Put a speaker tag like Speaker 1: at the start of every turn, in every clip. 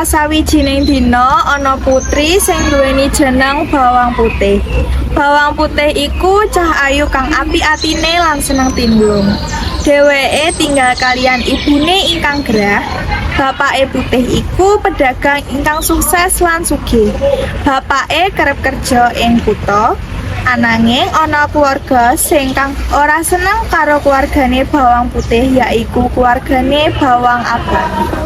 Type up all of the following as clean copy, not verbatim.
Speaker 1: Salah sawijining dina ana putri sing duweni jeneng Bawang Putih. Bawang Putih iku cah ayu kang apik atine lan seneng timblung. Dheweke tinggal kaliyan ibune ingkang gerah. Bapake Putih iku pedagang ingkang sukses lan sugih. Bapake kerep kerja ing kutha. Ananging ana keluarga sing kang ora seneng karo keluargane Bawang Putih, yaiku keluargane Bawang Abang.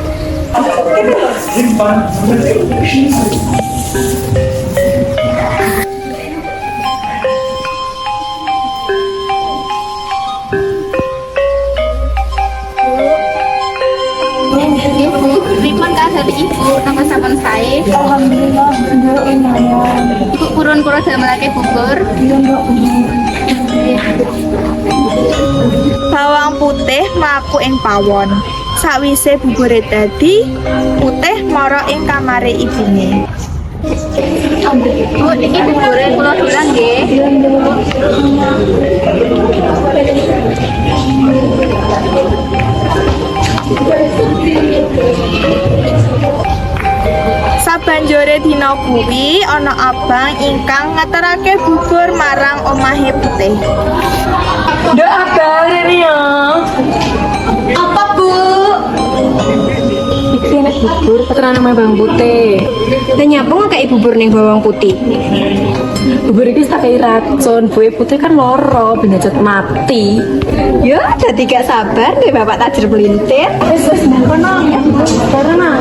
Speaker 2: Pripun kabar Ibu? Nama sampun sae?
Speaker 1: Alhamdulillah,
Speaker 2: Ibu purun kula damelake bubur.
Speaker 1: Bawang Putih mlaku ing pawon. Sawise bubure dadi, Putih mara ing kamare ibune.
Speaker 2: Bu, iki bubure kula dulang nggih.
Speaker 1: Sabanjure dina kuwi ana abang ingkang ngaturake bubur marang omahe Putih.
Speaker 3: Nduk abang rene ya.
Speaker 2: Apa, Bu?
Speaker 3: Iki enek bubur peteran sama Bang Putih. Dan nyapa kayak bubur ning bawang putih. Bubur iki tak kei racun, buwe putih kan loro binajat mati.
Speaker 2: Ya, dadi gak sabar nek Bapak tajir melintir.
Speaker 3: Wis kono ya. Karena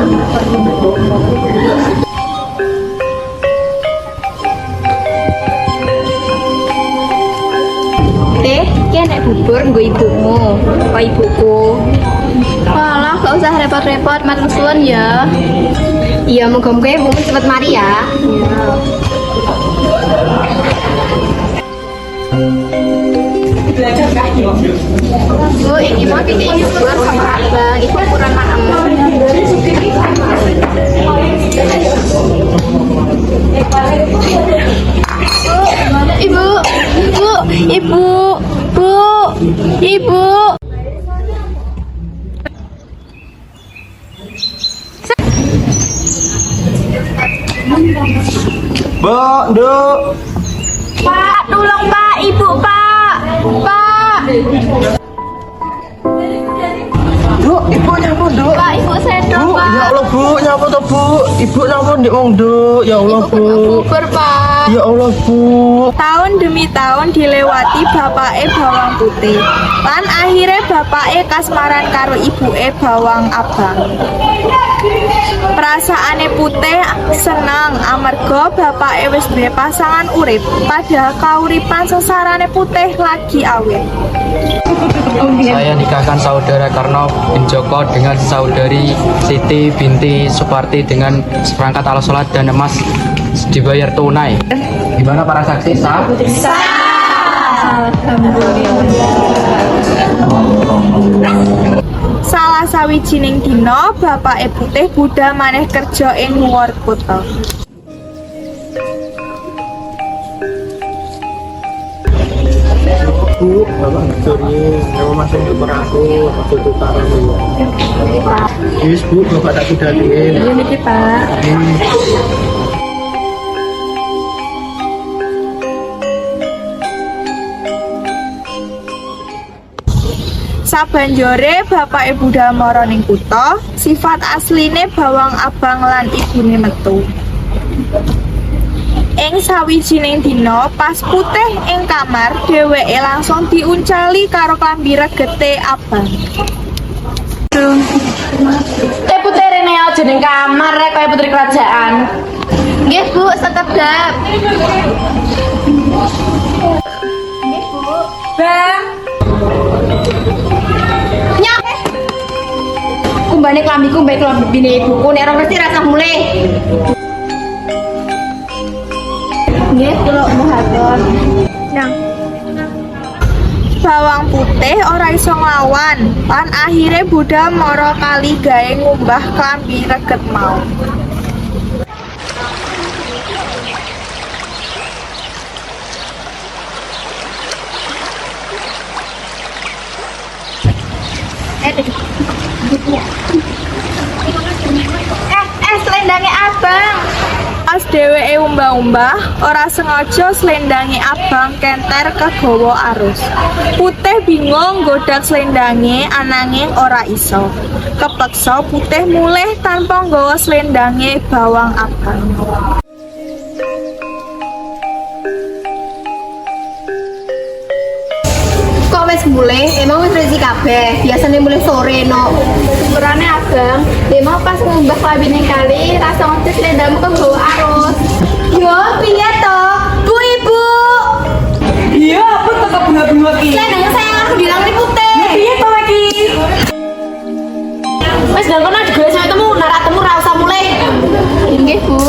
Speaker 2: Iki enek bubur nggo ibumu, apa ibuku? Alah, gak usah repot-repot, matur suwun ya. Iya, muga-muga ibumu cepet mari ya. Bu, ini mau titik bubur sama abang, itu ukuran maem. Ibu, ibu, ibu, bu, ibu.
Speaker 4: Mbak, Nduk.
Speaker 2: Pak, tolong Pak, ibu Pak, Pak.
Speaker 4: Nduk, ibu nyapa, Nduk?
Speaker 2: Pak, ibu saya
Speaker 4: Bu,
Speaker 2: dong, Pak.
Speaker 4: ya Allah, Bu, nyapa toh, Bu? Ibu nyapa ndek wong, Nduk. Ya Allah, Bu.
Speaker 2: Bubur, Pak.
Speaker 4: Ya Allah, Bu.
Speaker 1: Tahun demi tahun dilewati bapake Bawang Putih. Lan akhirnya bapake kasmaran karo ibuke Bawang Abang. Perasaane Putih senang amarga bapake wis duwe pasangan urip, padahal kauripan sesarane Putih lagi awet.
Speaker 5: Saya nikahkan saudara Karno bin Joko dengan saudari Siti binti Suparti dengan seperangkat alat sholat dan emas dibayar tunai. Gimana para saksi sah?
Speaker 1: Salah sawijining dina bapake Putih budal maneh kerja ing luar kutha.
Speaker 4: Bu, Bapak ngejoni, nyawa masuk untuk peraku, aku tukaran dulu. Yes, Bu, Bapak tak kudatiin.
Speaker 3: ini iki Pak.
Speaker 1: Sabanjure bapake budal mara ning kutha, sifat asline Bawang Abang lan ibune metu. Ing sawijining dina pas Putih ing kamar, dheweke langsung diuncali karo klambi regete Abang.
Speaker 3: Putih rene aja ning kamar rek kaya putri kerajaan.
Speaker 2: Nggih, Bu, sekedap.
Speaker 3: Bang,
Speaker 2: Nyap. Kumbane klambiku mbek klambine ibuku nek ora mesti rasa mulih. Nggih, kula mohon.
Speaker 1: Bawang Putih ora iso nglawan, lan akhirnya budal mara kali gawe ngumbah klambi reget mau.
Speaker 2: selendange abang.
Speaker 1: Pas dheweke umbah-umbah, ora sengaja slendange abang kenter kegawa arus. Putih bingung nggodak slendange ananging ora iso. Kepeksa Putih mulih tanpa nggawa slendange bawang abang.
Speaker 2: Kok wis mulai? Emang wis resi kabeh. Biasane mulai sore no. Syukurane abang. Emang pas ngumbah klambine kali rasa ngetes lendamu ke bawa arus. Yo, piye to? Bu Ibu.
Speaker 3: Iya, aku tetep bunga-bunga ki.
Speaker 2: Selendangnya sayang aku bilang nih Putih.
Speaker 3: Iya to iki.
Speaker 2: Wis dan kono digolek sampe temu, narak temu ra usah mulai. Nggih, Bu.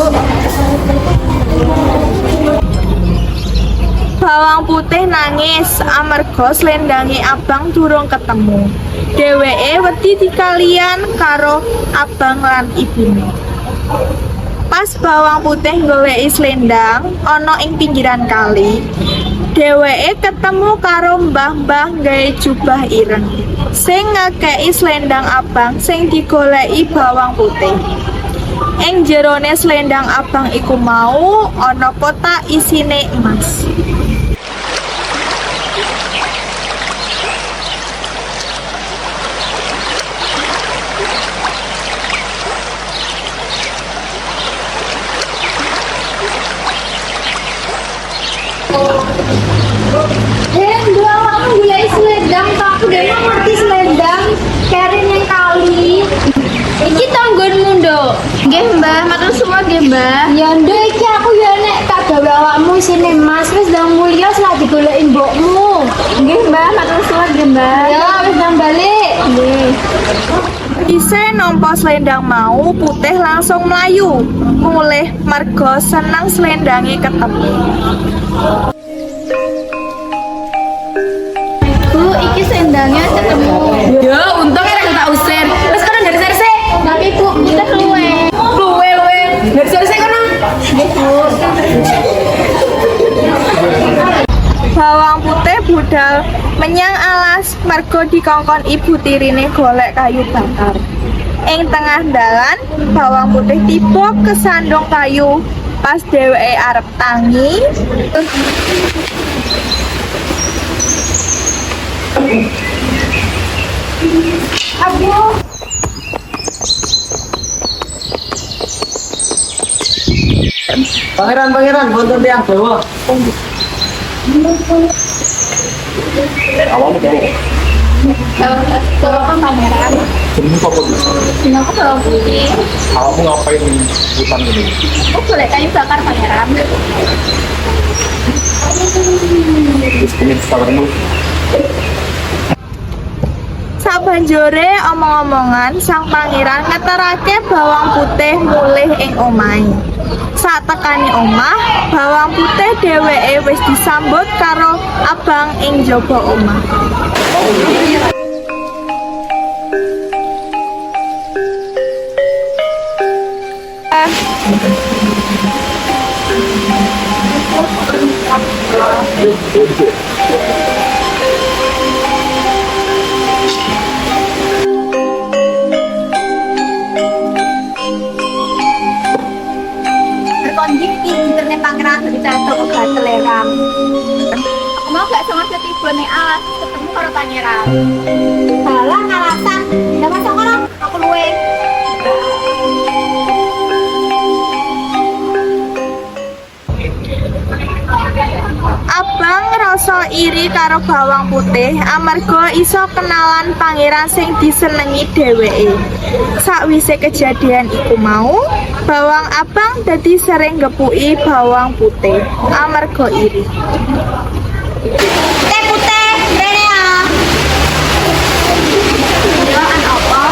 Speaker 1: Bawang Putih nangis amarga slendange abang durung ketemu. Dheweke wedi dikalian karo abang lan ibune. Pas Bawang Putih goleki slendang ana ing pinggiran kali, dheweke ketemu karo mbah-mbah gawe jubah ireng sing ngekeki slendang abang sing digoleki Bawang Putih. Ing jerone slendang abang iku mau ana kotak isine emas.
Speaker 2: Dua awakmu gulai selendang, tak aku udah mau ngerti selendang. Kerin yang kali. Iki tanggonmu nduk. Nggih Mbah, matur suwun nggih Mbah. Ya nduk iki aku ya nek tak gawe awakmu isine Mas wis ndang mulya selagi digoleki mbokmu. Nggih Mbah, matur suwun nggih Mbah. Ya wis ndang balik. Nggih.
Speaker 1: Ise nampa slendang mau, Putih langsung mlayu. Mulih merga seneng slendange ketemu.
Speaker 2: Bu, iki selendangnya ketemu.
Speaker 3: Ya, untung ya tak usir. Terus kan dari serse.
Speaker 2: Tapi Bu, kita keluar.
Speaker 3: Luwe. Dari serse kono.
Speaker 2: Nggih Bu.
Speaker 1: Bawang Putih budal menyang alas merga dikongkon ibu tirine golek kayu bakar. Ing tengah dalan, Bawang Putih tiba kesandung kayu. Pas dheweke arep tangi,
Speaker 4: Pangeran, wonten tiyang Jawa.
Speaker 2: Bawa kan pangeran.
Speaker 4: Jenenge sapa iki?
Speaker 2: Dina aku bawa putih.
Speaker 4: Kamu ngapain di hutan ini?
Speaker 2: Aku boleh kayu bakar pangeran.
Speaker 4: Wis kumis kabarmu.
Speaker 1: sabanjure omong-omongan sang pangeran ngeterake Bawang Putih mulih ing omahe. Satekane omah, Bawang Putih dheweke wis disambut karo abang ing jaba omah.
Speaker 2: Berkondik di internet pangeran berita uga telegram. Aku mau gak sama tiba nih alas ketemu karo pangeran. Salah alasan, tidak masuk orang. Aku luwe.
Speaker 1: Abang rasa iri karo Bawang Putih amarga iso kenalan pangeran sing disenengi dheweke. Sakwise kejadian iku mau, Bawang Abang dadi sering ngepuki Bawang Putih amarga iri.
Speaker 2: Teh putih, rene ya. Ya an apa?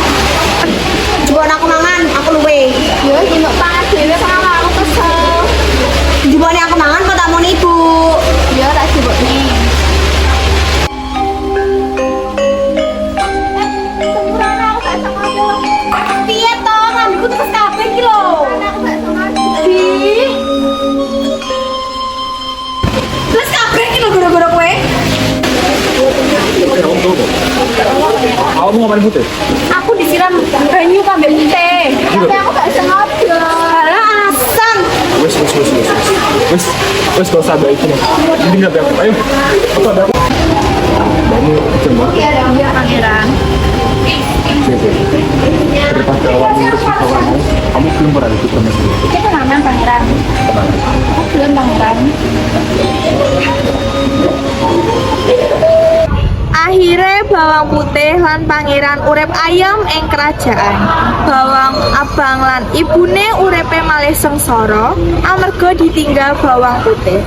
Speaker 2: Jual aku mangan, aku luwe. Ya jenuk pangan dhewe sama aku kesel. Jubone aku mangan kok tak mau ibu. Ya tak jubone. Sempurna aku gak sengaja. Piye to, ngambilku terus kabeh iki lho. Aku gak sengaja. Ih. Terus kabeh iki lho gara-gara kowe.
Speaker 4: Kamu ngapain putih?
Speaker 2: Aku disiram banyu kambing teh. Tapi aku gak sengaja.
Speaker 4: Wes gak usah baik ini. Ini nggak ada. Ayo, apa ada? Kamu cuma.
Speaker 2: Iya dong, ya pangeran.
Speaker 4: Daripada awak ngurus kawanmu, kamu belum pernah ikut sama dia.
Speaker 2: Kita ngamen pangeran. Aku belum pangeran.
Speaker 1: Akhire bawang putih lan pangeran urip ayem ing kerajaan. Bawang abang lan ibune uripe malih sengsara amarga ditinggal bawang putih.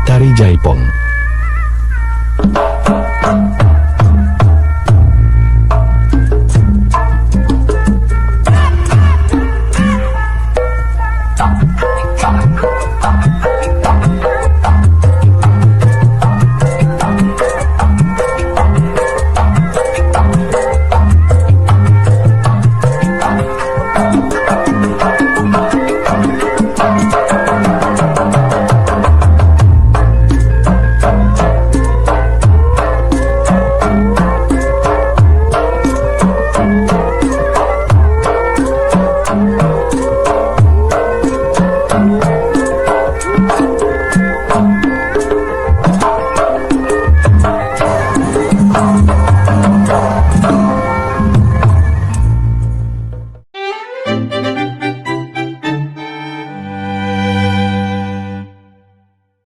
Speaker 6: Tari Jaipong.